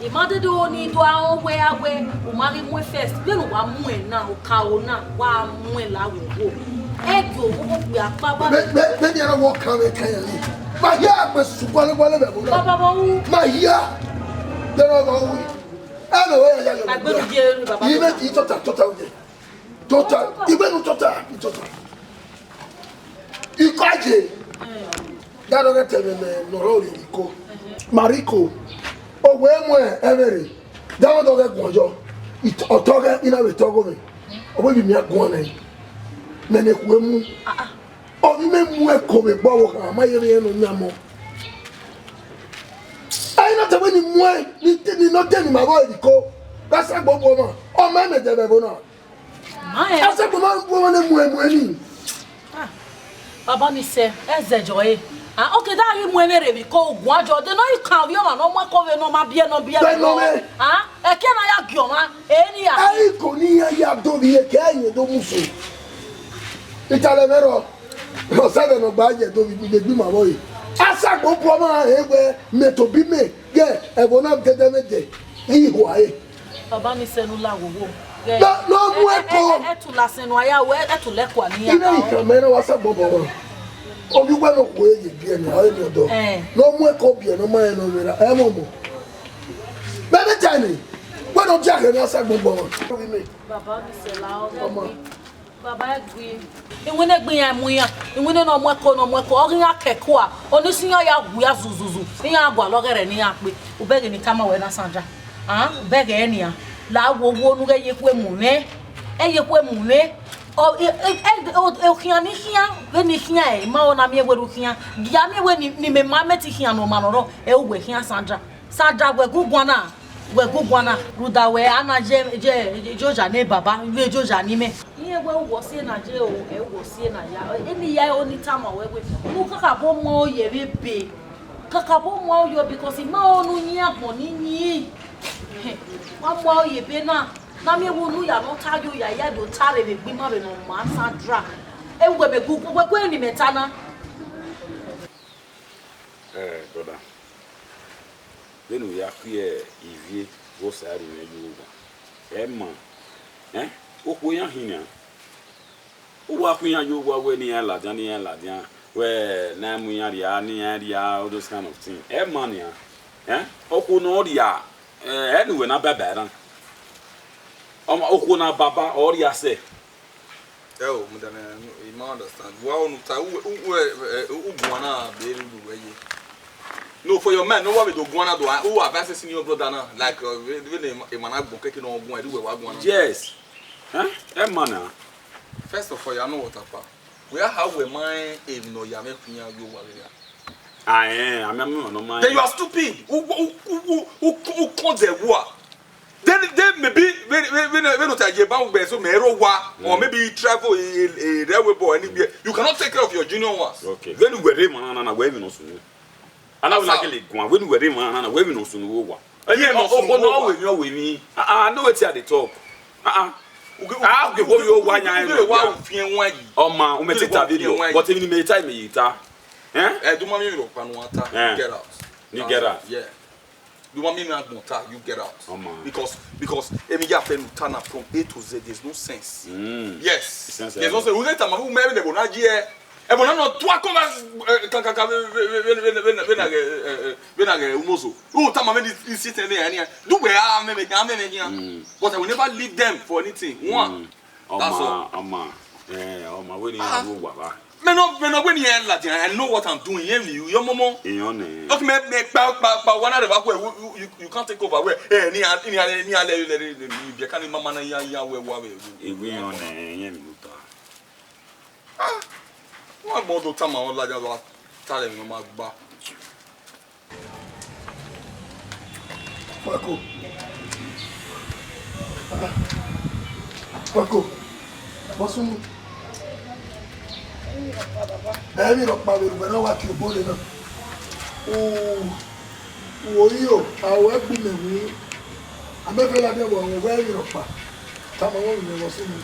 Imagine the only do our way away, who marry more first. You know what more now, cow now, what more la will go. Egg you, we are Papa. Maybe I don't walk coming. My yard was super well. My yard. There are no. I know where I'm going to get. Even each total. Even total. You can't get. That don't tell me no Rico. Mariko. Oh, where Emery. That don't get one. It's a talker in a talk of me. Or maybe me a guane. Mene kwemu. Oh, you may move come back. My area no namo. I not when you move. You not tell my boy Rico. That's a good woman. Oh, man, the devil. I said, woman, Baba mi say, joy. Ah, okay, that you mwenere bi ko ogun ajo. They know you can you man no ma cover no ma bia no bia no. Ah, e ke na ya gioma, eni ya. Ai ko ni ya do bi e ke yin do muso. Itale mero. O sabe no ba je do bi de bi ma boy. Asa go po ma egbe me to bi me. Ge e bo na gede me de. Ihu aye. Baba mi say no la wo. No mu e ko. E tu la senu aya we e tu le kwa ni ya. Ina ika me na wasa bobo. Obi gwa no ko ye bi ni aye ni do. No mu e ko bi no ma e no wera. E mo mo. Bebe tani. When no jack na sa bobo. Baba mi say la o. Baba gbe. Iwene gbe yan mu yan. Iwene no mo ko orin akeko a. Onisiyan ya gu ya zuzuzu. Iyan agwa logere ni yan pe. O bege ni kama we na sanja. Ah, bege eni ya. La wo nu ge yekwe mu ne. E yekwe mu ne. O khian ni khian, we ni khian e ma ona mi eweru khian. Ya mi we ni me ma meti khian no ma no e we khian sanja. Sanja we gugwana. Ruda we ana je joja ne baba, we joja ni me. Iye we wo se na je o e wo se na ya. Eni ya oni tama we. Mu kaka bo mo ye be. Kaka bo mo yo because ma onu yin agbon ni. One more ye be na me wonu ya no tayo ya do tare be gbi ma be no ma sadra e we be gugu we ko ni meta na brother then we are here ivie go sari na yuwa ma o ko yan hinya o wa ku yan yuwa we ni ya ladan we na mu yan ya all those kind of thing man ya o ko no dia anyway na baba oku na baba or ya say oh madam you ma understand wa onu ta u guana be ru we no for your man no wa be do guana do who advance senior brother na like when e man agbon keke no ogun e do we wa guana yes man first of all you know what apa we how we mind e no ya me kunya yo wa re I am no mind then you are stupid who call the war then maybe when not a bound so or maybe travel a railway boy anywhere you cannot take care of your junior ones okay when we were man na we no so and I will like when we were man na we no so no wa no we no we ni no wetin at the top I go you one yan wa fien wan yi o ma o metita video but even me time me yita do mami ro panu ata get out you get out yeah do mami na gbonta you get out because emi ya fe turn up from A to Z there's no sense yes there's no sense we get am who maybe they go na je e bo na no to akoma kaka venage umozo who tell me this sit there here do we are me here but I will never leave them for anything one that's all when you go baba me no when you I know what I'm doing your momo okay me pa one of the you can't take over where ni you can mama na ya we we on yen luta wọ́n gbọ́dọ̀ tá ma wọ́n lájà lọ tálẹ̀ mi máa gbá. Paco, posso me? Mi lo pa veru bena wa ki o bole na. O yo, awo egbu me wi. Amefe la de wo we mi lo pa. Ta ma won mi lo si mi.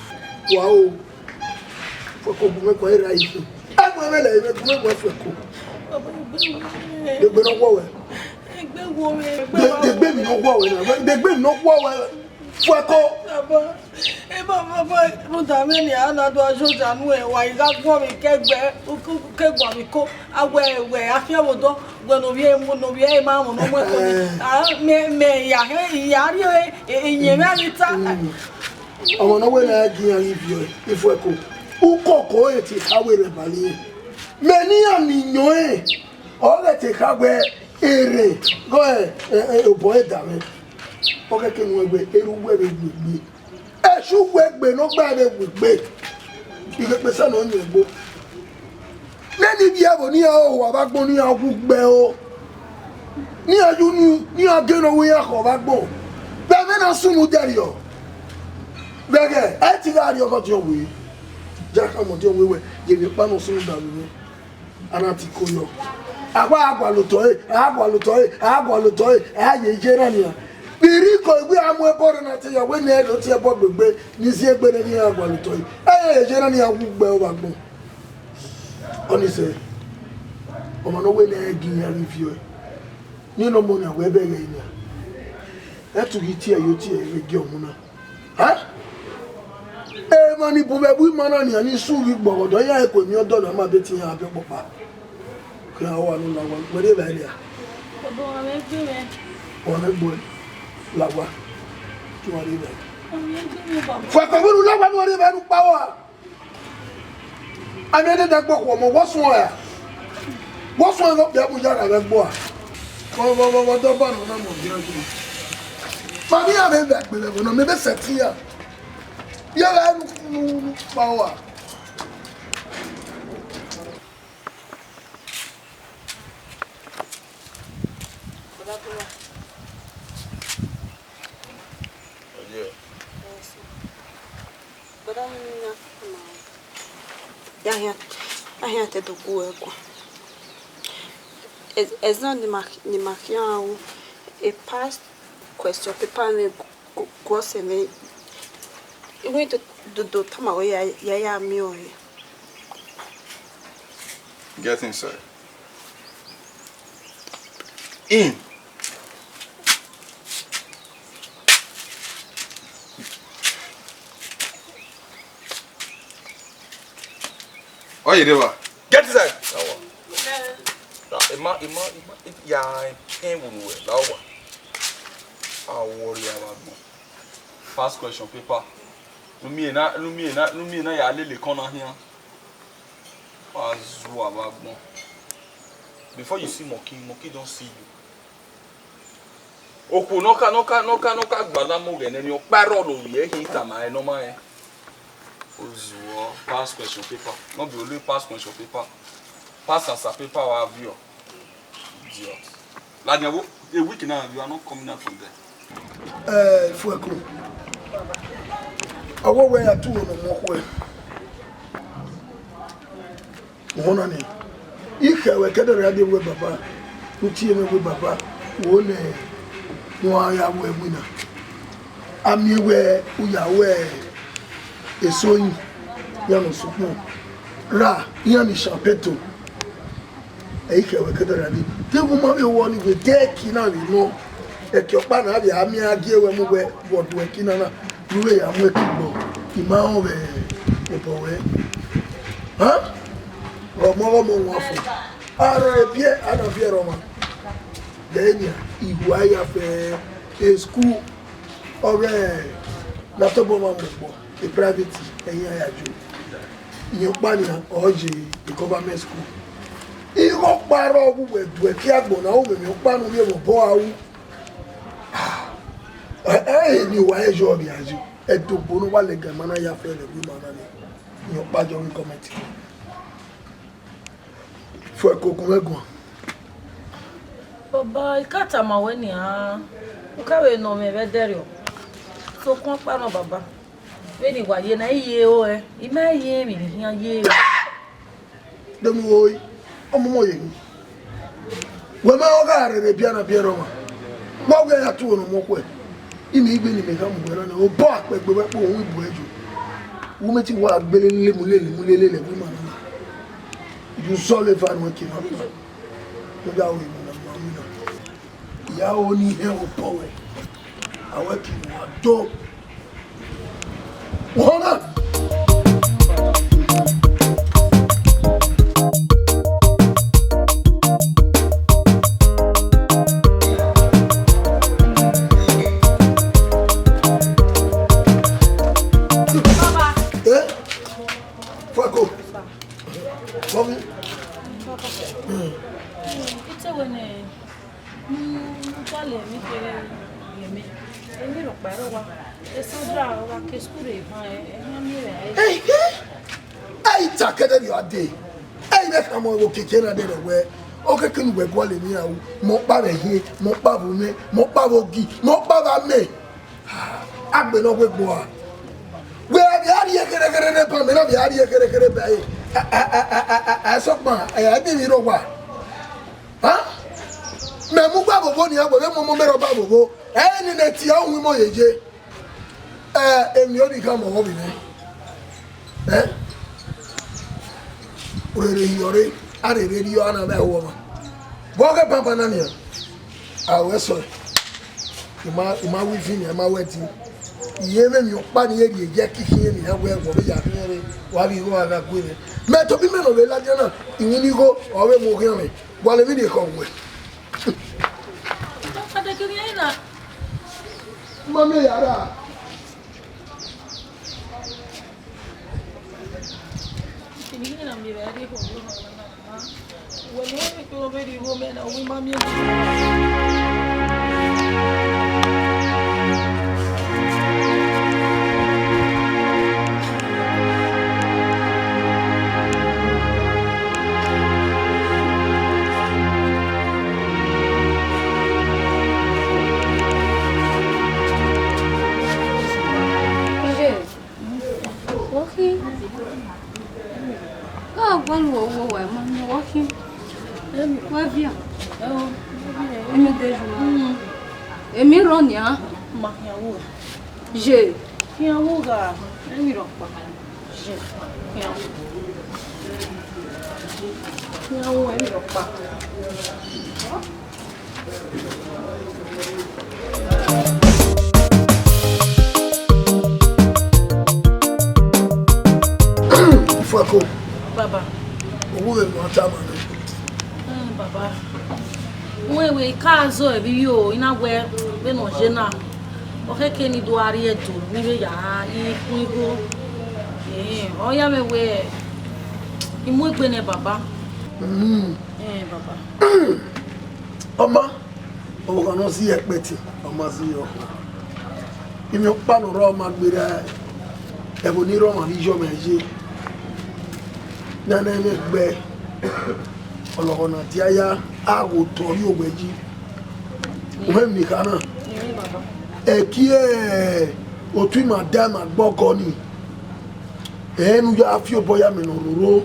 Wa o. Paco bu me ko era ife. Agbo me le me bu me ko fe ko. De gbe no wo we. They baby no war with they baby no war with Fuego. Baba, no damn ana do ajo janu e wa iga gbo mi kegba mi ko awe afia wodo gbe no wie ma mo no mo ko ni me ya ri eyin mi anita Omo no we na gi yan review e Fuego. Ukoko e ti kawe re bali. Meni aminyo e o le ti kawe ere go e boy dame. Oke ke nu egbe eruwe be gbegbe. Esu wegbe no gba be gbegbe. Ile pesa no nyu egbo. Leni bi abo ni o wa ba gbon ni agugbe o. Ni aju ni ageno we ya ko ba gbon. Be me na sunu deri o. Bege, e ti ga ri o ko ti o we. Jaka mo ti o we ye bi pa no sunu da mi. Ana ti ko yo. Agwa lo to e, ye je na ni. Biri ko gbe amu ebo na ti ya we na do ti ebo gbegbe ni si egbe na ni agwa lo to e. Je na ni agugbe o ba gbon. Oni se omo no we na gi ya review e. Ni no mo na we be ye ni. E tu gi ti e yo ti e gi omo na. Ha? E mani bu be bu mana ni ani su wi gbogodo ya e ko mi odo na ma be ti yan abe popa. Ko awa nu la wa mo de ba ile a. Baba wa me gbe me. O me gbo la wa. Tu wa ri be. O me gbe me baba. Fo ko bu la wa nu ri be nu pa wa. Ani de gbo ko mo wo sun ya. Wo sun lo be bu ja ra be gbo a. Ko do ba nu na mo bi oju. Mami ya be be le no me be seti ya. Yala nu power. Ya te do guego. Es non ni maquiao e past question paper ne gose ne going to do tama ya mi o. Get inside. In. Oh, you do what? Get inside. Ima ya pain will now. I'll worry about me. Fast question paper. Lumi na ya lele corner here. Azwa bagbo. Before you see monkey don't see you. Oku noka gbala mo gene ni o paro lo ye hita ma no ma e. Ozwo pass question paper. No be only pass question paper. Pass answer paper wa view. Idiot. Like a week now you are not coming out from there. Fuego. Awo we atu no mo ko e. Wona ni. Ike we kedere ade we baba. Utie me we baba. Wo ne mo ya we muna. Ami we uya we esoyin ya no supo. Ra ya ni champeto. Ike we kedere ade. Te mo ma be wo ni we deki na ni no. Okhionkpa na bia ami agi ewe mu we board we kinana. Nuwe ya mwe kibo ima owe ebowe ha romo wafu ara bie ana bie roma denya iwa ya fe e school ore na to bo mambo e private eyin ayajo Okhionkpa ni oje e government school iro paro bu edu e ki agbo na o me Okhionkpa nu bi mo bo awu ni wa ejo bi aju edogbo no wa le gamana ya fe le wi mana ni Okhionkpa jo wi comment fo ekokun egun Baba ikata ma we ni a o ka we no me be dere o so kun pa no baba we ni wa ye na iye o i ma ye mi ni yan ye o dem wo omo mo ye ni we ma o ga re bia na bia ro ma we ya tu no mo ko imi igbe ni me ka mo na o bo apegbe we po ohun ibu eju wo me ti wa gbele le mu lele wi ma na you solve fan mo ki na o da o na mo mi na ya oni he o power awaki wa do wona Kitchen at the way. Okay, can we go in here? Moppa here, Moppa me, Moppa wogi, Moppa me. I've been over boy. Where the idea can I get a permit of the idea can I get a bay? I saw my, I didn't know what. Huh? Memuba Boni, I will have a moment of Babu, and in a tia, we more ye. And you only come over me. Eh? Ore are radio ana ba woman boga papa na ne a we so ima we fi ni ma wati ye me mi opa ni ye die je kiki ni ha we go be ya fere wa bi go aga ku ni me to bi me no be la jana iwu ni go o we mo hin mi bo le mi de ko we ada kiri na mami yara ini na mi ba de ko when you make your very woman or we mammy. Walking. Oh, one walking. Vai via. Me deixa. E me ronya. Mahiawu. Je. Hiawu ga. E me ropa. Je. Hiawu. Hiawu e me ropa. Fako. Baba. Owo e mo ta ma. Baba. Wewe kazo ebiyo inagwe beno jena. Okeke ni do ari edo ni be ya iku. Oya mewe imu egbe ne baba. Baba. Oma o kan no si epeti, oma si yo. Imi opa no ro ma gbere e bo ni ro ma ni jo meje. Na na me gbe ọlọ́rọ̀nà tí a yá àwò tọ́rí ògbẹ́jí òun mi kan náà ẹ̀kí òtún ìmọ̀ dáàmà gbọ́kọ ni ẹ̀ẹ́nu yá fi ọbọ̀yá mi nọ̀rọ̀rọ̀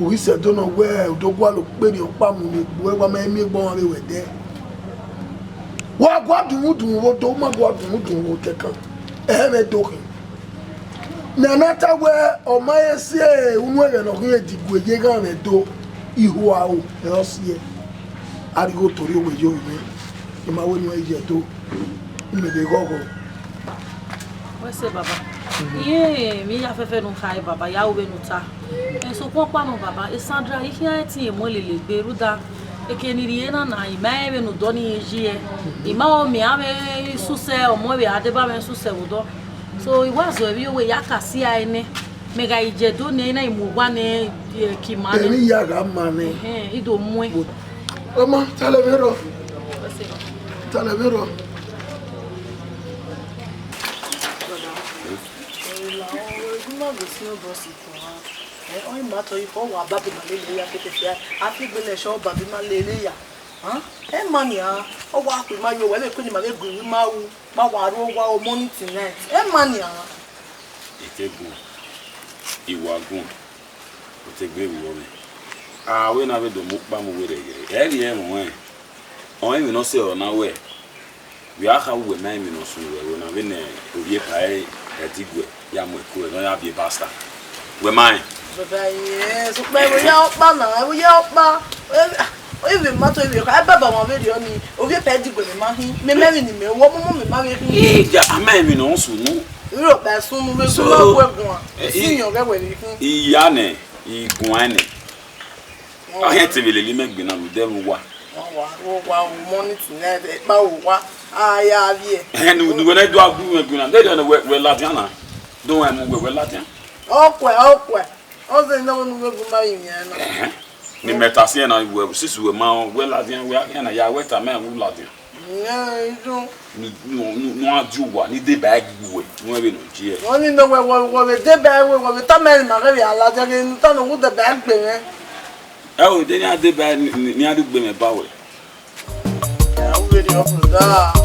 òwúṣẹ̀ tó náà wẹ́ òdógún àlò pé ní ọ̀pá mu ní gbọ́ mẹ́mí gbọ́n wọn rẹ̀ wẹ̀dẹ́ wọ́n gbọ́ dùnmùdùnmù tó má gbọ́ dùnmùdùnmù kẹ̀kan ẹ̀ẹ́mẹ́ dókè nana táwẹ́ ọmọ yẹn sí ẹ̀ẹ́nu ẹ̀rẹ̀ lọ́kùnrin ẹ̀dìgbò ẹ̀yẹ gan rẹ̀ tó ihu awo eosie arigo tori owejo ime imawo ni eje to imede gogo wese baba ye mi ya fefe nu kai baba ya owe nu ta so pon pa nu baba e Sandra ihe ti e mo lele gbe ruda ekeniri ye na ima ebe nu do ni eji e ima o mi ame suse o mo we ade ba me suse wudo so iwazo ebi owe ya kasi aine mega ijedo ne na imugwa ne kimane eni ya ga mane ido mwe omo talemero no go see boss o ma to ifo wa babi malele ya ketefia afi gbele so babi malele ya mania o wa pe ma yo wele kuni ma le guru ma wu ma wa ro wa o morning tonight mania Itebu Iwagun Otegbe wo we na be do mukpa mu were ye mo on we no se ona we we aka we na mi no so we na be na oye pai etigwe ya mo eku no ya bi basta we mine baba ye so pe we ya opa na we ya opa Even matter if you have Baba video ni, o vie pedi go me ma hin. Me meri ni me wo mo me ma we hin. Ja ama mi no so no. Ro ba sun mu we so ma wo egun a. Si yan ga we ni hin. Iya ne, igun ne. Ahe te bele li megbe na lo dem wa. Wa money to net e pa wo wa. Ya vie. Nu we do agu megbe na. They don't we Latiana. Don't am we Latiana. Okwe. O se na wonu we gun ma yin yan na. Ni metasie na we sisu we ma we Latiana we na ya weta ma we Latiana. No. No ajuwa ni de bag we. No we no je. Oni no we de bag we ta me ma re ala je ni ta no de bag pe me. Oh, then I did bad near the women power. I'm ready up for that.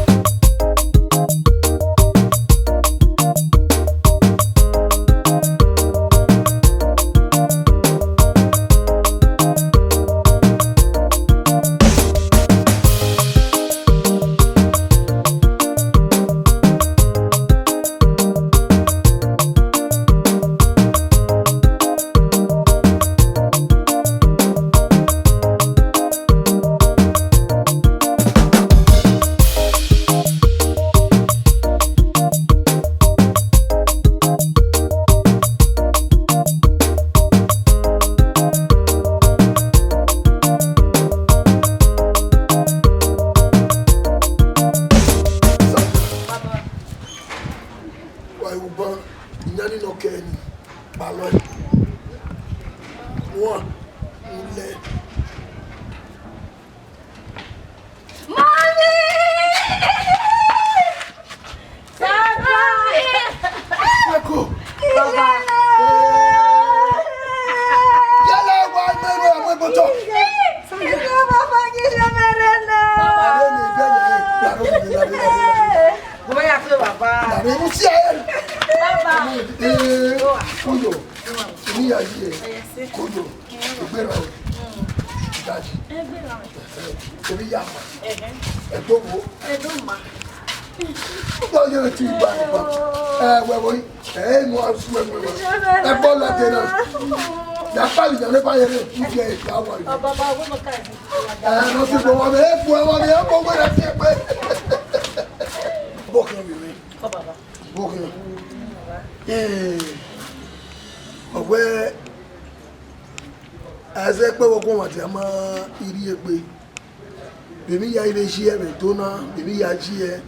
Bemi ya ile shie me tona, bemi ya jie.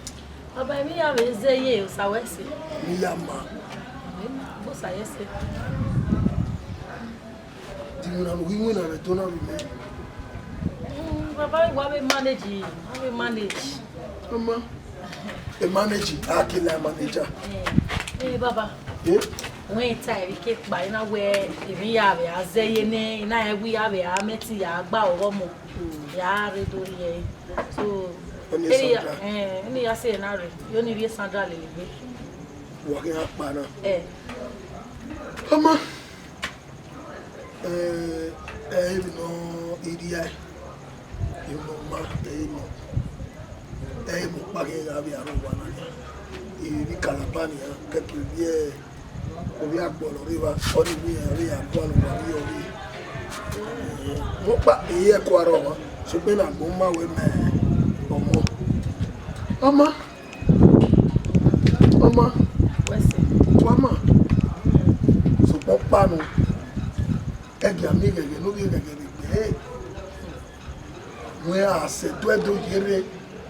Aba mi ya we zeye o sawese. Mi ya ma. Bo sayese. Ti mo na wi na me tona wi me. Baba wa be manage, we manage. Mama. E manage, akila manager. Baba. When time we keep by na where emi ya we azeye ni na e wi ya we ameti ya gba owo mo. Ya redori e. So any ya say na re. Yo ni bi Sandra le gbe. Okhionkpa na. Mama. No Uwadiae. You know ma mo pa ke ya bi aro wa na. Ibi Kalabani ke ki bi obi agbolo river oni bi ri agbolo wa bi obi. Mo pa iye ko aro wa. So be na go ma we me omo. Mama. Wese. Mama. So papa no. Egi ami gege no bi gege. We are se to do yere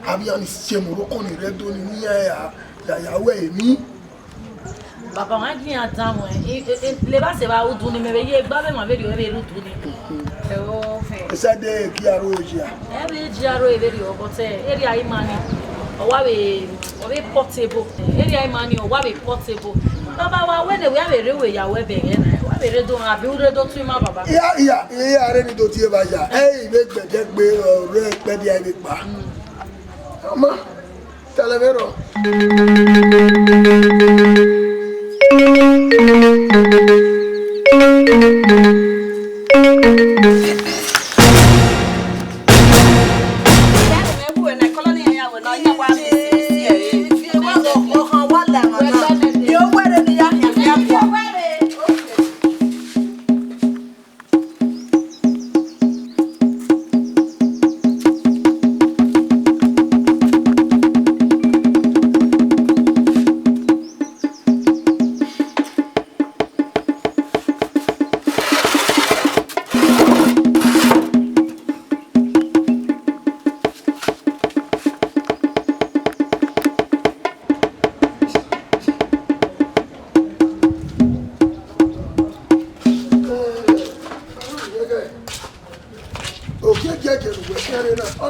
abi ani se mo ro ko ni re do ni ya we mi. Baba wa gi adam le ba se ba udu ni me be ye gba be ma be ri o be udu ni. Esa de ki aro ojia. E be ji aro e be ri o but area imani o wa we portable. Area imani o wa we portable. Baba wa we we have rewe ya we be na. Wa be re do abi u re do tu ma baba. Ya re ni do ti e ba ja. Be gbede gbe re pe di ai be pa. Mama. Televero.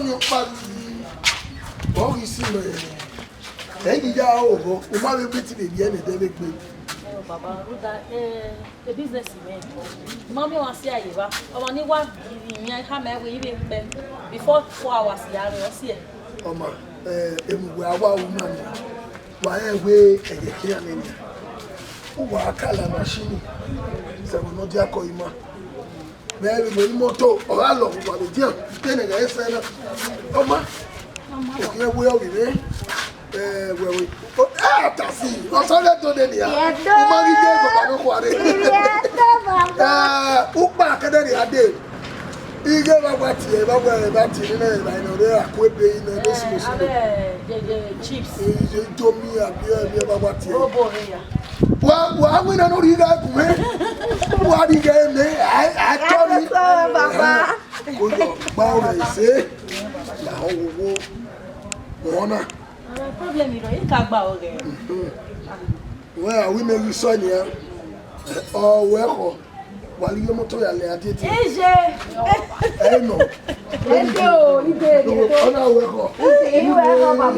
Okhionkpa. Oh, you see me. Then you are over. You might be to the end of the day. Baba, the business man. Mommy wants to see you. I want you one. Before 4 hours, you see. Oma, we are woman. Why we here? Who are color machine? So we not there call him. Maybe we moto or along for the deal. Then I say, Oma, okay, we are with where we see. I'm sorry to the dear. Ukpa kadari ade. Ige baba tie baba tie na know they are kwebe in the solution. The chips. Ije tomi abi baba tie. Oh boy ya. Wa we na no riga kume. Wa riga me I told you baba. Ojo ba o se. La ho wo ona. Problem is you can't buy again. Well, we may be sorry. Oh, well, while you motor ya le ati ti. Eh no. Ejo, ide. Ona we ko. Iwe baba.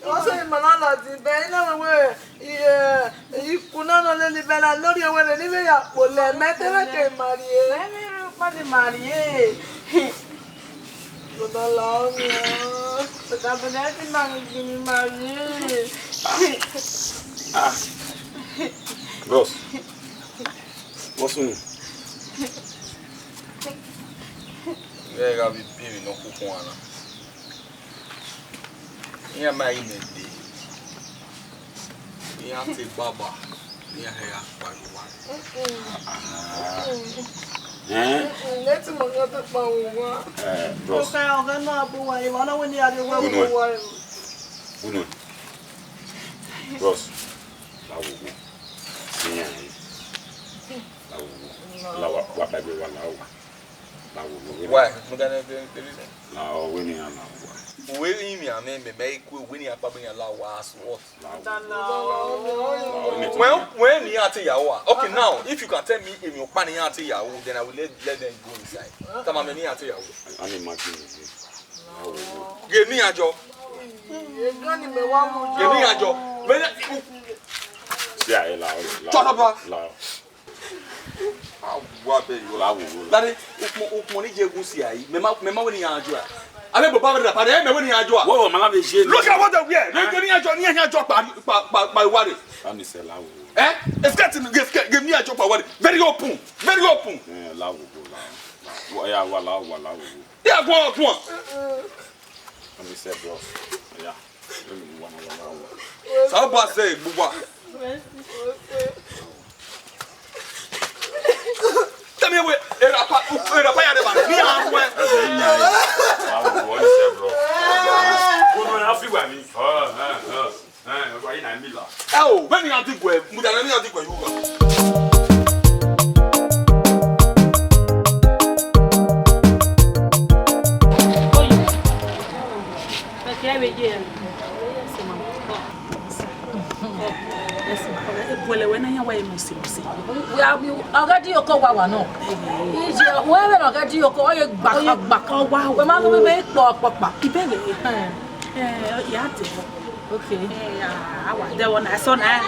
Wọ́n sọ ìmọ̀lánà ti bẹ́ iná wẹ́wẹ́ ìkùnà náà lè libẹ̀ náà lórí owó rẹ̀ níbẹ̀ yàpò lẹ̀ mẹ́tẹ́lẹ́kẹ̀ màríyé. Lẹ́mí rí pàdé màríyé. Gbọ́dọ̀ lọ mi ọ́. Ìtàbílẹ̀ ti máa ń gbin màríyé. Bros, what's on? Yeah, I'll be baby no cook one. Yeah, my day. Yeah, take Baba. Yeah, here, Let's move on to Paua. Bros, Okay, I'm going to go away. I know when you are going Uno. Bros, la wugu. Yeah. La wugu. La wa baby wa la wugu. La wugu. why? I'm going to La wugu ni la wugu. where in me, I mean, make when you are probably allow us what? Well, When you are to Yawa. Okay, now, if you can tell me if you're planning out to Yawa, then I will let them go inside. Come on, me out to Yawa. I'm imagining. Give me a job. Give me a job. Yeah, la. Shut up, La. What baby? La wugu. That is, money you go see. Remember when you are doing. I remember Baba the party. When you are doing. Whoa, man, Look at what they wear. They're getting a job near your job by what? I'm the la wugu. Eh? It's getting give me a job by what? Very open. Very open. La wugu. La. Yeah, wala. Yeah, go on. Let me say, bros. Yeah. Let me one. So how about say, Buba? Tell me where Erapa ya de ba. Ni an we. La wugu, say, bro. Uno na fi wa mi. Wa ina mi la. Oh, when you are dig we, mudana ni dig we you go. Well, when I wear Muslim, we are already a cowa no. Whoever already a coy back. Oh, wow, we might make papa. Okay, I want the one I saw now.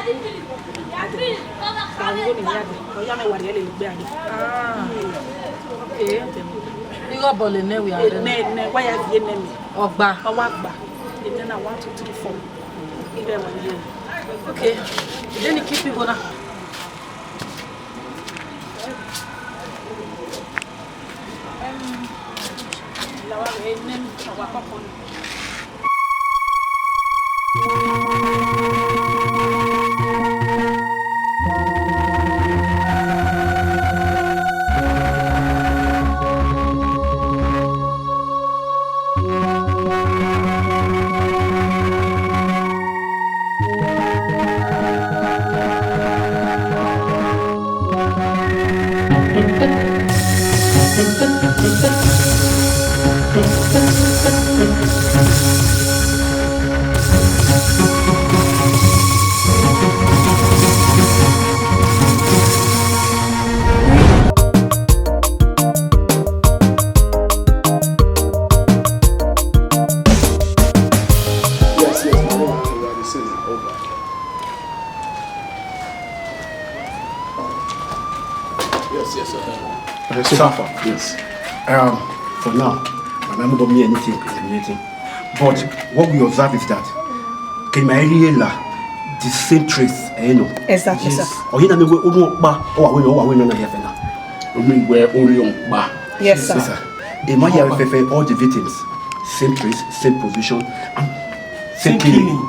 Okay, you got Bolin, we are the why have you named of Ba or Wagba? And then I 1, 2, 3, 4. Okay, then you keep it going. Yes. Yes. For now, I'm not going to be anything incriminating. But what we observe is that the same trace, you know. Exactly, sir. Or you know, yes, sir. Yes, sir. All the victims, same trace, same position, and same killing.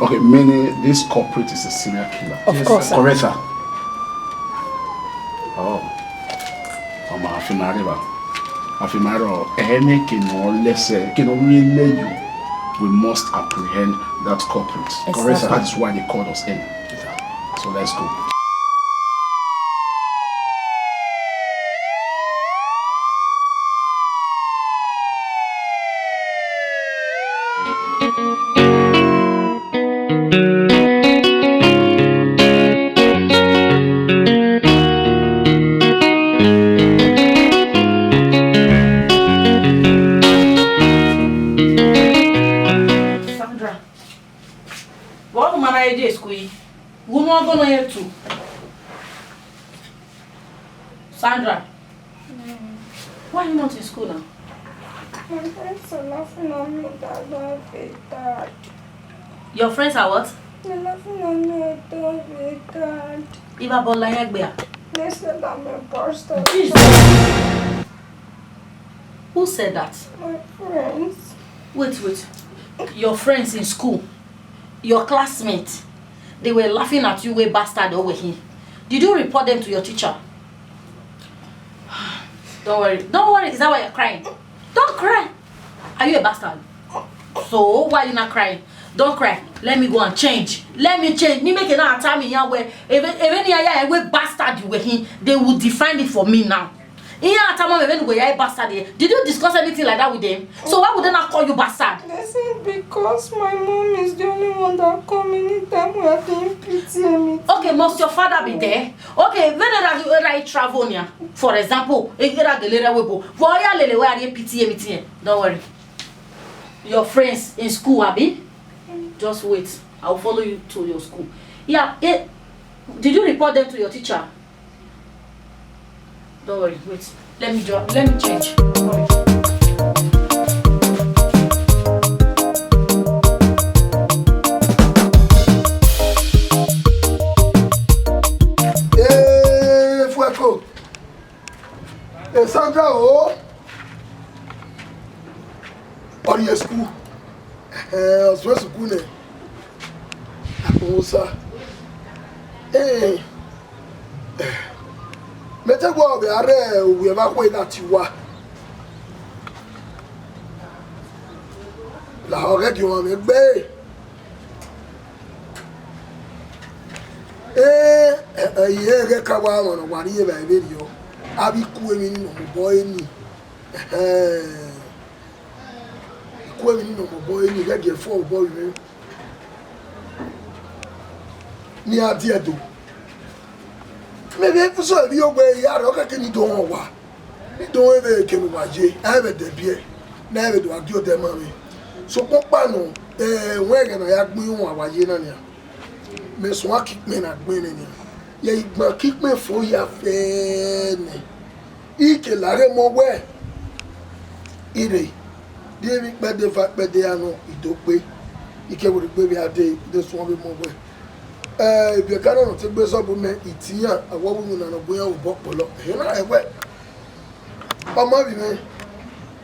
Okay, meaning this culprit is a serial killer. Of course, sir. Correct, sir. Oh, Afimaro, any can really you. We must apprehend that culprit. Exactly. Correct, sir. That is why they called us in. So let's go. Sandra, why are you not in school now? My friends are laughing at me that I don't have a dad. Your friends are what? They're laughing at me that I don't have a dad. Iba Bola Yegbea. They said I'm a bastard. Who said that? My friends. Wait. Your friends in school, your classmates, they were laughing at you, way bastard over here. Did you report them to your teacher? Don't worry. Is that why you're crying? Don't cry. Are you a bastard? So why are you not crying? Don't cry. Let me go and change. Let me change. Me make another time in here where even here bastard you were here, they will define it for me now. Did you discuss anything like that with them? So why would they not call you bastard? They said because my mom is the only one that come anytime we are doing PTA. Okay, must your father be there? Okay, when I travel here, for example, don't worry. Your friends in school, Abby? Just wait. I'll follow you to your school. Yeah, did you report them to your teacher? Don't worry, wait. Let me change. Don't worry. Fueko. Sandra, oh. Or your school. What's school name? Aposa. Hey. Mete go be are we eba ko ina tiwa. La ore ki won me gbe. Ye ka wa won wa ri e ba be ri o. Abi ku emi ni mo boy ni. Ku emi ni mo boy ni ga ge fo boy mi. Ni adi edo. Maybe if so be obey ya roka kini don wa. Ni don e ke mi waje. I be de bie. Na be do agio de mami. So popa no when ga na ya gbin won awaye na ni. Me so wa kick me na gbin ni. Ye igba kick me fo ya fe ni. Ike lare mo we. Ire. De mi pe de fa pe de ano idope. Ike wo pe bi ade de so won be mo we. If you cannot take base up with me, it's here. I want women and a boy who bought polo. You know, I went. Mama, me.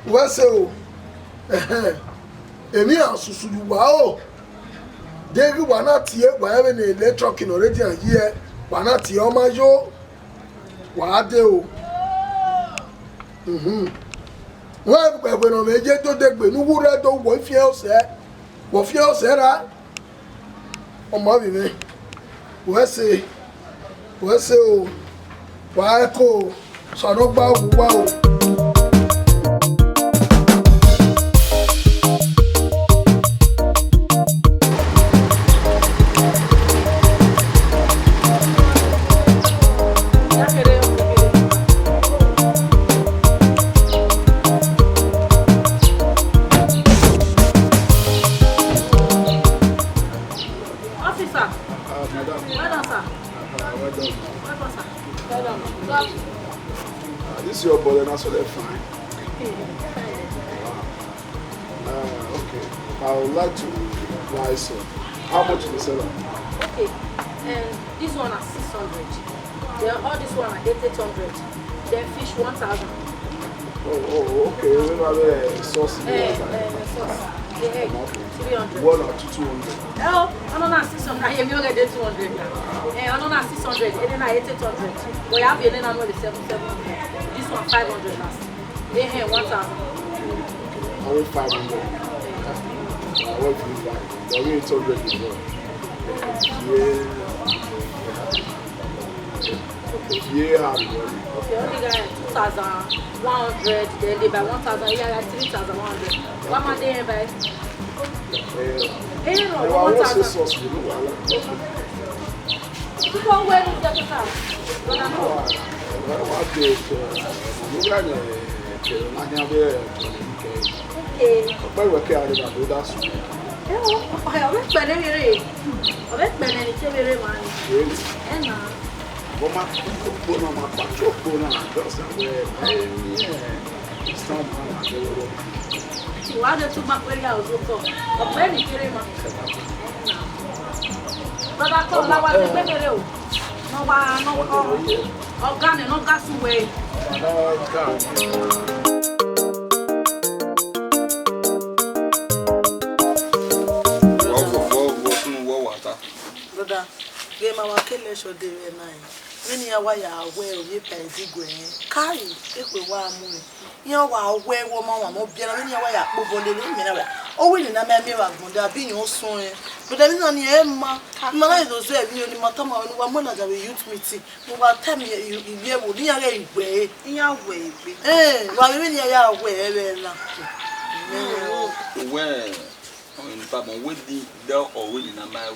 What's so? Emia, so you wow. David, why not here? Why having a electric in already a year? Why not here, my Joe? Why do? Well, when I'm a jet to the Benin Movie, don't what feels there? What feels there? Oh, mommy, what's it? Why go? So no wow. This is your body, that's all fine. Okay. I would like to buy some. How much is the seller? Okay. And this one is 600. Then all this one are 800. Then fish 1,000. Oh, okay. We have a sauce. Sauce. The egg 300. 1 or 200. Oh, I don't know 600. I have you get 200. I don't know 600. And then I 800. We have the 700. This one 500 last. They have 1,000. I want 500. I want 300. I want 800 as well. Yeah. Okay, only got 2,100. Then they buy 1,000. Yeah, 3,100. What am I doing, buy? I want some sauce. You go where you get the car? When you are aware of your pensi going, carry if we were moving. You are aware woman, no beer, when you are moving. Oh, we didn't have me about that being your son. But I mean, on the Emma, my those there, you and Matama, and one of the youth meeting. Who are telling you, you will be a way in your way. Eh, while when you are aware, Well, Papa, with the dog or winning a mile.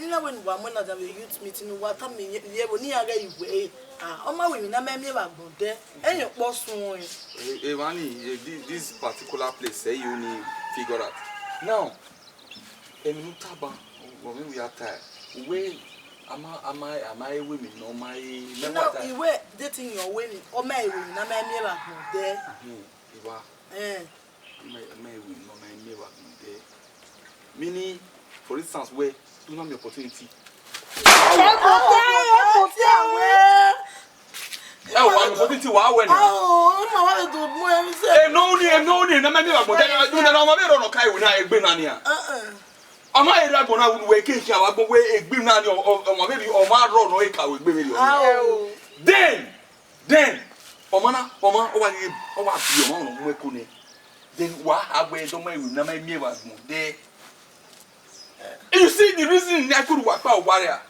You know when one of the youth meeting, what I mean, you will near a way. On my women, I may have gone there, and your boss won. This particular place, say you need figure out. Now, in Mutaba, when we are tired, where am I women or my. No, you were dating your women or my women, I may have gone there. You are. My women or my never there. Meaning, for instance, where you have the opportunity. You see the reason I could work out warrior.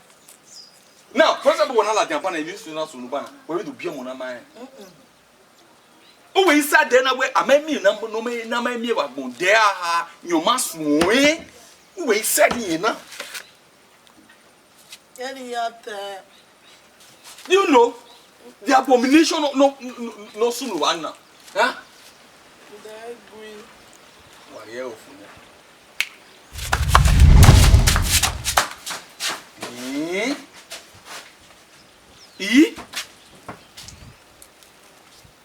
Now, first of all, when I like Japan, I used to not Sunubana, where to be on my. Oh, we sat there away. I made me number no me, no me about there. You must wait. We said, you know. You know, the abomination of no Sunubana. Huh? Why, yeah,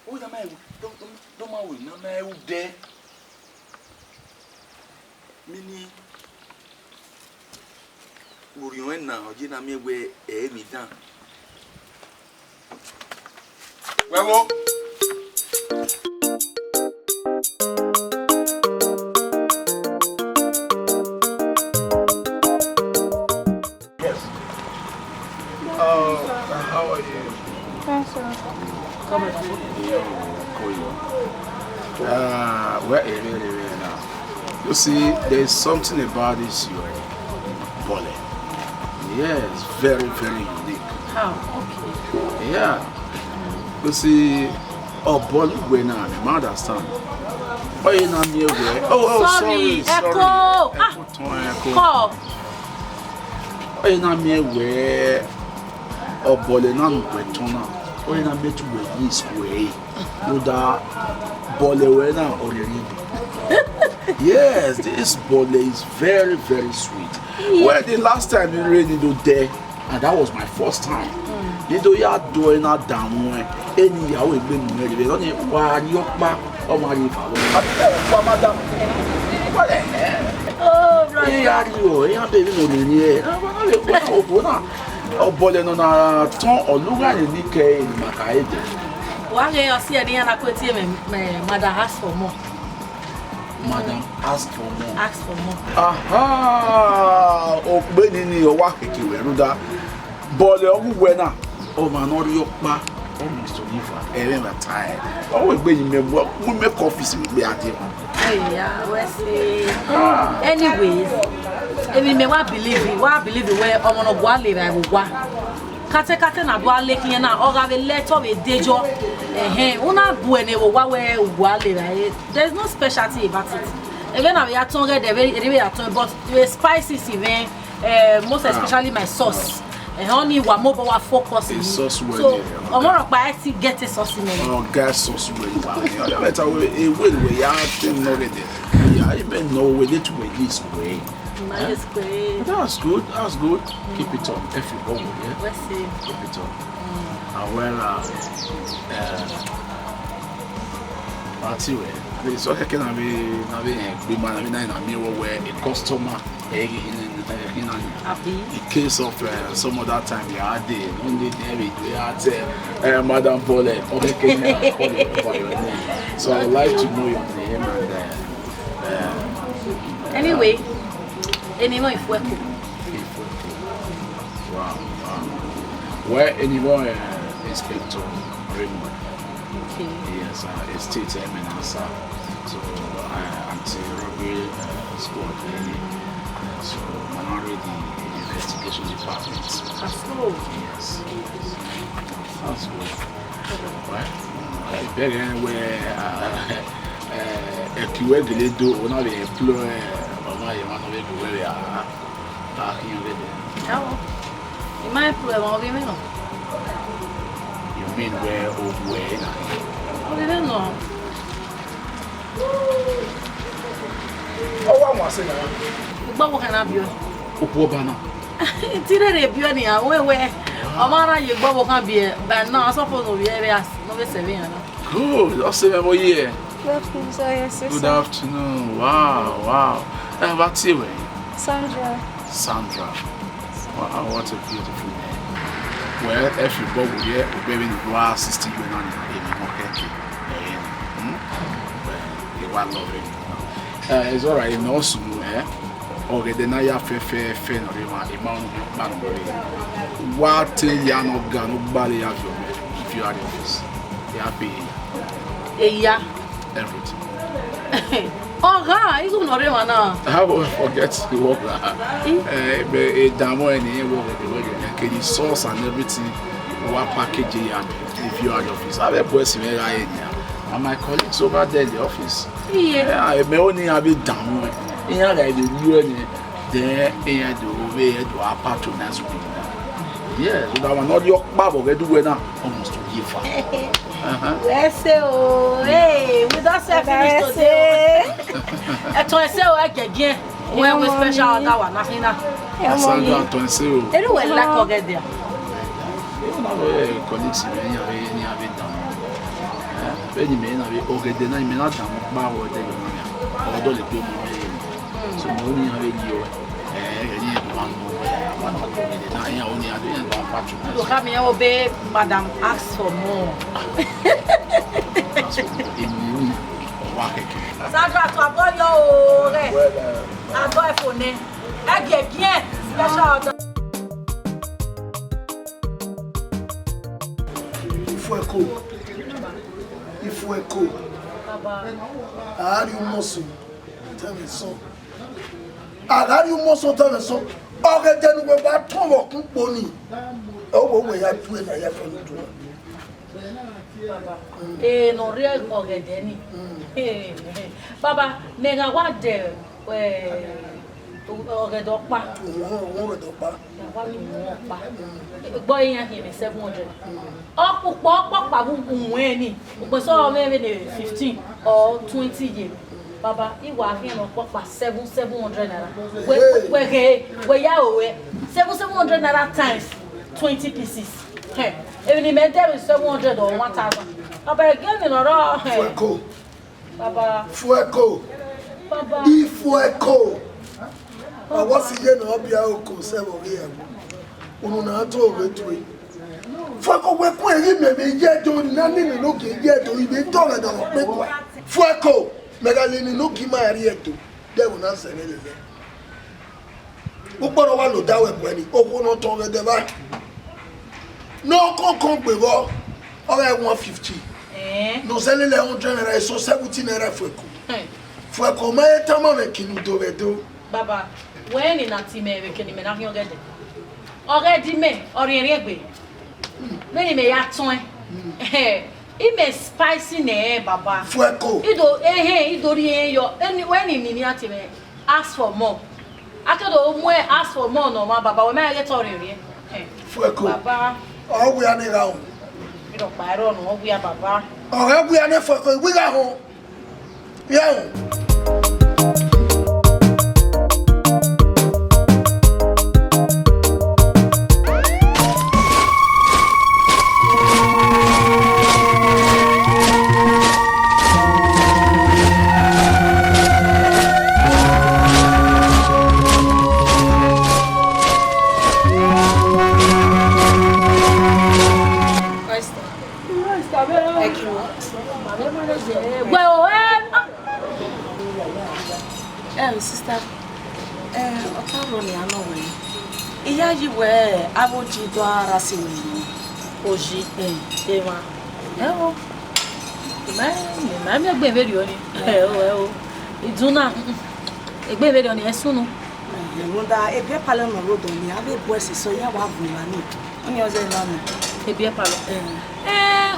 oh, the man, don't worry, no man there. Mini, would you went now? You know me where me down. Well, How are you? Where are you now? You see, there's something about this your bole. Yes, very, very unique. How? Okay. Yeah. You see, bole way now, you understand. Oh, you know me away. Sorry. Echo. Echo. Oh, you know me away. Bole na nwetona o ina metu we is way no da bole we na oriri. Yes, this bole is very, very sweet. Well, the last time you really do there, and that was my first time. Nido ya do na damu eni yawo egbe mu e le oni wa Okhionkpa o ma ri fa wa madam wa le oh brother ya ri o ya be mi mo le ni e na le ko na o bole no na ton oluga ni ke ni maka ede wa ge o si eni na ko ti me madam ask for more. Madam, ask for more. Ask for more. Aha! Ogbeni ni o wa keke we ruda. Bole ogugwe na. O ma no Okhionkpa. O mi so nifa. Ere na time. O we gbe yin mebo. We make office we gbe ade. Yeah, we say. Anyways, even me wa believe where omo no gwa le ba gwa. Kate na do ale kin na o ga be letter we dejo una bu ene wo wa we gwa le ba. There's no specialty about it. Even na we aton get very aton but the spices even most especially my sauce. Honey wa mo bo wa focus in. So omo pa ti get a sauce in. Oh, gas sauce we wa. Better we ya thing no get it. Yeah, even know we need to we this way. That's great. That's good. That's good. Keep it up. If you go, yeah. Let's see. Keep it up. Well, it's okay. Can I be man? I mean, where a customer in case of some other time we are there. Only we are Madam Pole. Okay, so I'd like to know your name and anyway. Anymore if work. Wow. Where anymore Inspector Raymond? Okay. Yes, a state eminence. So anti-robbery squad. So I'm already the investigation department. That's good. Yes. That's good. Right? I beg anywhere a QA do or not employ. You mean where or where? I don't know. Oh, I was saying, But what can I be? Ukobana. It's a beauty. Where? Amara, you go can be, but now I suppose we have no 7. Good. I'll say my year. Good afternoon. Wow. What's your name? Sandra. Wow, what a beautiful name. Well, if you go here, baby, you are assisting you on you are lovely. It's all right. No, okay, then I have fair, no, what you no gun, nobody have your if you are in office. You happy? Yeah. Everything. Oh, God, you don't know now. How will I forget the work? A damo and the sauce and everything. What package if you are in the office? I have a person and my colleagues over there in the office. Yeah, I may only have a damo. Yeah, I did you there and the way to our patronize. Yeah, so that one not your bubble, we do almost to give. Yes, hey, we don't say finish today. I say again. When we special that one, nothing now. Anyway, like forget there. Colleagues, any have it done. Any men have it okay, then I may not have power there. Although the people so only have it you have me obey, Madam, ask for more. Sandra, tu as pas yo, I got a phone. I get bien, special. Il faut écho. Ari umoso, tell so. Ari umoso tell so. Oge den we ba ton wo kunpo ni. O we ya tu na ya fe ndu. No real oge den ni. Baba, nega wa de oge do pa. Oge do pa. Wa mi mo pa. Gbo yan here 700. Opupo pa bu ni. Gbo so maybe 15 or 20 years. Baba, iwa here no pa 700 naira. We ya owe 700 naira times 20 pieces. Even if there is 700 or 1,000. Baba again in a Fuego. Baba. Fuego. Baba. Fuego. I was here no be oko 7 here. Unu na to go to. Fuego we ko eri me je do na ni no ke je do ibe to le do pe kwa. Fuego. Megalini no ki ma ri eto. De wo na se le le. Gbogbo wa lo dawe bu ẹni owó no ton de ba no kon pe wo ore 150 no sele le 100 naira so 70 naira fueko ma etama me kinu do bedo baba when in ati me we kini me na hin ogede me ori rin egbe me me ya tun e me spicy ne baba fueko ido idori yo any when ni ati me ask for more akedo mwe ask for more no ma baba we ma get ori rin fueko baba o ya ni ra o mi do pa ero no o ya baba o ya ni fueko we ga ho ya o sister, Okaroni anowe. Iya yi we aboji do ara si we. Oji ema. Ewo. Me gbe veri oni. Ewo. Iduna. Egbe veri oni esunu. Munda ebie palo no road oni abe boys so ya wa vula ni. Oni oze lanu. Ebie palo.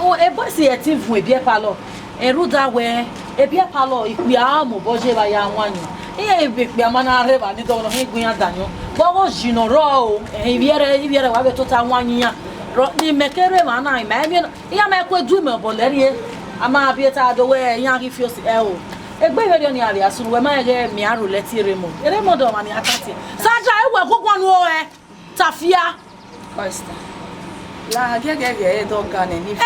O e boys e tin fun ebie palo. Eruda we ebie palo ipi amu boje ba ya wanyu. Iye be amana reba ni do no hin gun adanyo bogo jino ro iviere wa be tota wanyu ya ni mekere ma na ma mi ya ma ko du me bolerie ama bi ta do we yan ki fi o si o egbe ere ni ari asun we ma ge mi aro leti remo do ma ni atati saja e we kokonu o tafia Costa la gege do gane ni fi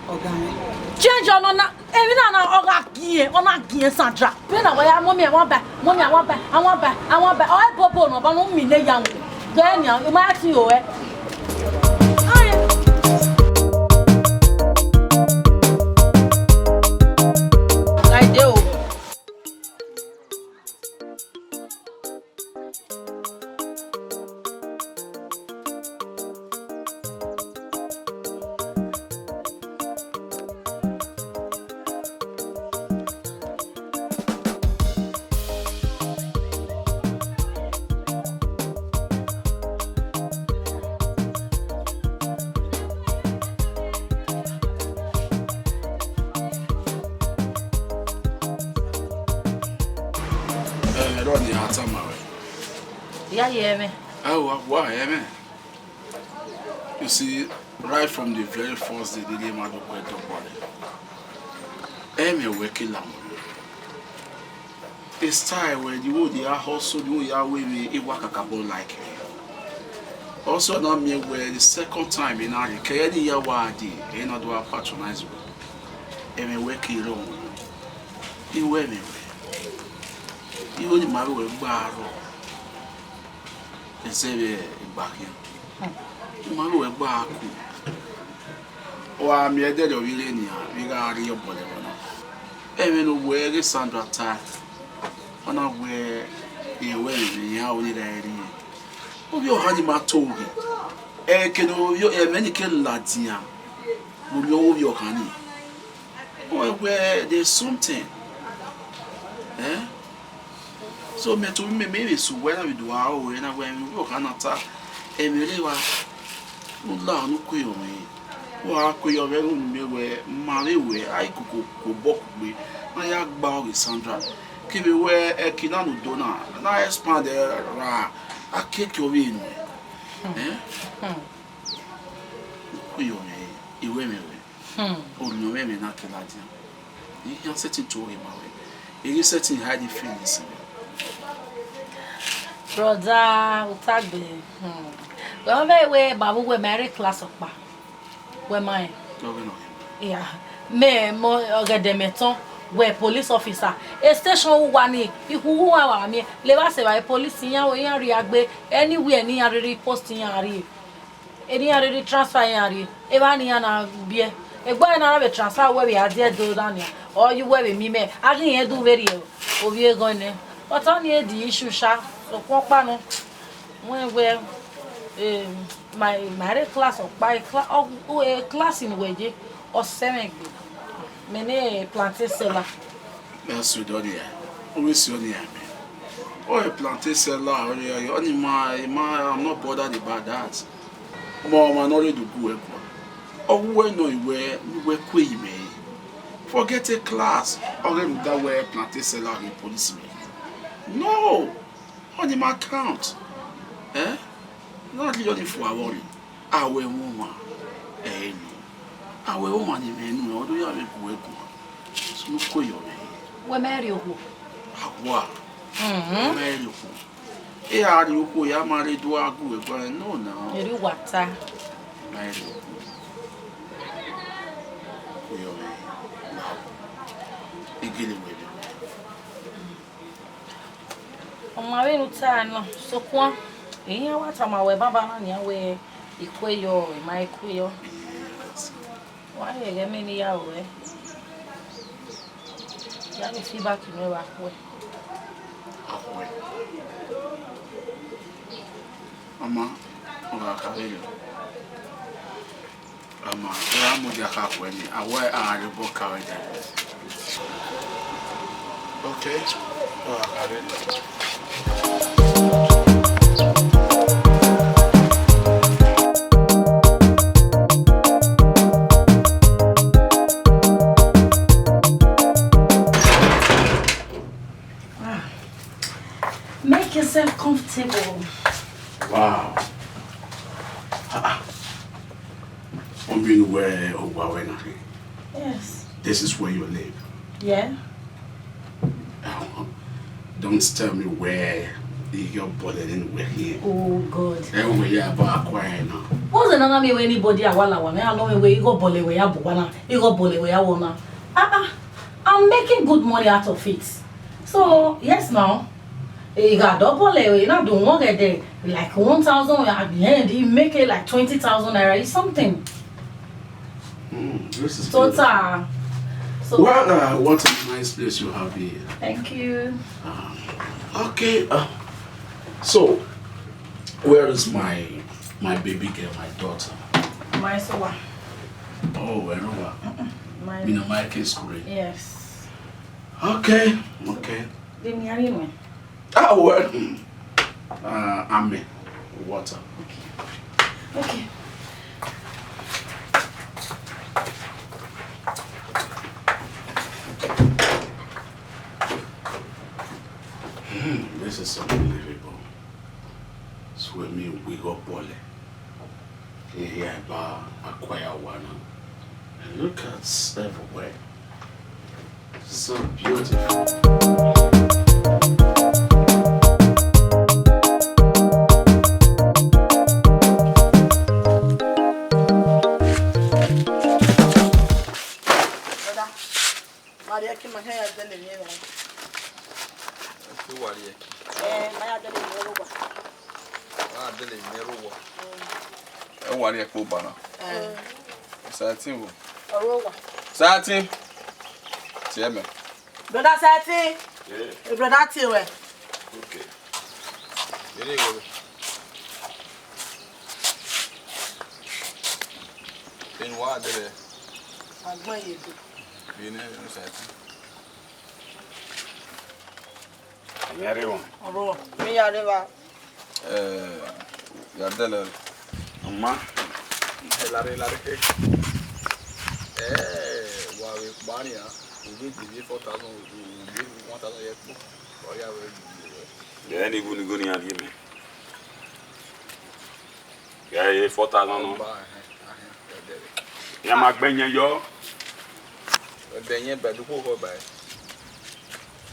ogane change on na emi na oga gie Sandra be na wa mommy won ba awon ba o e popo no ba no mi le ya won then ya e ma ti o like dey o You see, right from the very first day, they made up with the body. I'm working long. It's time when you would also do your way a work like it. Also, not me where the second time in our Kayadi Yawadi, and not do a patronize. I'm working long. You were me. You only marry with Barrow. And say, back here. Malu e gba aku o ami e de do ile ni a bi ga ri obole wona e me no we re Sandra ta ona we e we ni ya o ni da ri o bi o ha ni ma to bi e ke no yo e me ni ke ladia mo yo o bi o kan ni o we there's something so me to me maybe so when we do our we na when we o kan ta e me re wa Ula no kuyo me. Wa kuyo be no me we mare we ai kuku ko bokwe. Na ya gba o Sandra. Ki be we e kina no dona. Na expand ra akeke o bi no. Kuyo me iwe me we. O no me na kila dia. You setting to him away. You setting hide feelings. Brother, utagbe. Well, we babu we marry class of pa. Where mine? No, no. Yeah. Me mo ogedemeton we police officer. A station one who are me. Leva se by police yan we yan riagbe anywhere ni yan really post yan ari. Any yan really transfer yan ari. Eba ni yan na bie. Egba na be transfer where we are there do down here. Or you where me me. I can do very ovie gone. But on the issue sha so kwokpa no. When we my class of by class in Uwadiae or 7 many plantain seller. That's with Odia. Always Odia. Oh, a plantain seller, only I'm not bothered about that. Mom, I'm not ready to go. Oh, when no, you were queen, me. Forget a class, or that way plantain seller in policeman. No, only my account. Eh? Not only for a worry. Our woman. Eh, no. Our woman, you may know, do you have a good one? So, look for your name. We marry you. What? Marry you. Eh, are you who you married to a good one? No, no. You do what, sir? Marry you. For your name. Now, begin with you. On my way to town, so quoi? Eh, what am I with Baba and your way? Equayo, my equayo. Why you get me near away? You have a feedback in your way. Mama, Mama, I'm with your half when I are the book carried. Okay. Make yourself comfortable. Wow. I'm being where Uwadiae. Yes. This is where you live. Yeah. Don't tell me where you're bothered and we're here. Oh God. And we are about acquiring now. What's another me when anybody a wala one? I know me where you go bole where you bwana, you go bole where you wanna. I'm making good money out of it. So yes now. You got double you not doing one get there like 1,000 at the end you make it like 20,000 naira is something. This is Total. So well, what a nice place you have here. thank you. Okay. So, where is my baby girl, my daughter? My sowa. Oh, where are My in my case, great. yes. Okay. Give me a name. Well. Ame. Water. Okay. This is unbelievable. So we got bole. Here about acquire one. And look at everywhere. So beautiful. Maria que me quer dar dinheiro. Uwadiae. Maria dar dinheiro agora. Ah, dele dinheiro. Uwadiae ko bana. Satin wo. Orowa. Satin. Tieme. Brother Satin. Yeah. Brother Tiwe. Okay. Ele go. Tem wa dele. Agbon yego. Bine satin. Everyone. Orowa. Me ya river. Ya dele. Mama. Lare ke. Wa we bani ya. We give 4,000, we give 1,000 yet. Oh yeah, we. Yeah, ni guni guni ali me. Yeah, 4,000 no. Ya ma gbenyen yo. Denye bedu ko ho ba.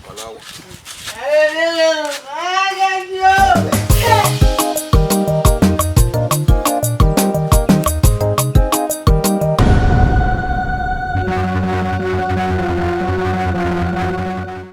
Wala wo. Hey,